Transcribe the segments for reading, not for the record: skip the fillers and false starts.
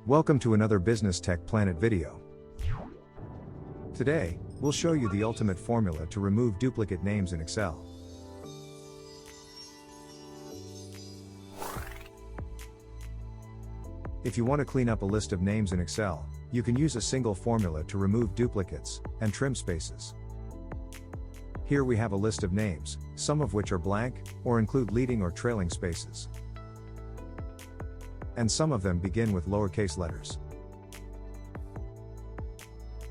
Welcome to another Business Tech Planet video. Today, we'll show you the ultimate formula to remove duplicate names in Excel. If you want to clean up a list of names in Excel, you can use a single formula to remove duplicates and trim spaces. Here we have a list of names, some of which are blank, or include leading or trailing spaces. And some of them begin with lowercase letters.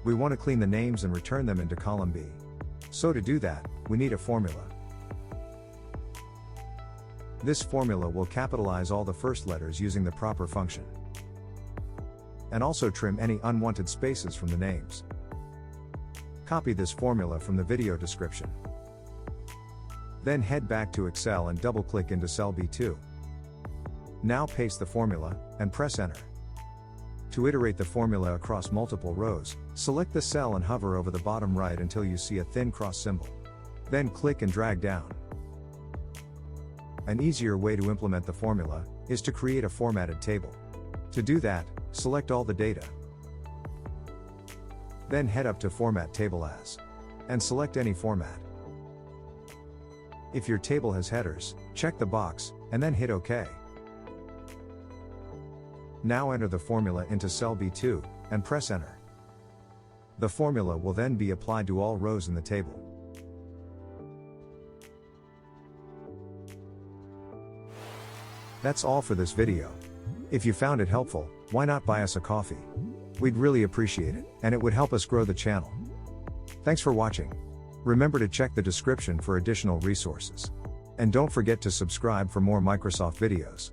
We want to clean the names and return them into column B. So to do that, we need a formula. This formula will capitalize all the first letters using the proper function. And also trim any unwanted spaces from the names. Copy this formula from the video description. Then head back to Excel and double-click into cell B2. Now paste the formula, and press enter. To iterate the formula across multiple rows, select the cell and hover over the bottom right until you see a thin cross symbol. Then click and drag down. An easier way to implement the formula is to create a formatted table. To do that, select all the data. Then head up to Format Table As. And select any format. If your table has headers, check the box, and then hit OK. Now enter the formula into cell B2, and press enter. The formula will then be applied to all rows in the table. That's all for this video. If you found it helpful, why not buy us a coffee? We'd really appreciate it, and it would help us grow the channel. Thanks for watching. Remember to check the description for additional resources. And don't forget to subscribe for more Microsoft videos.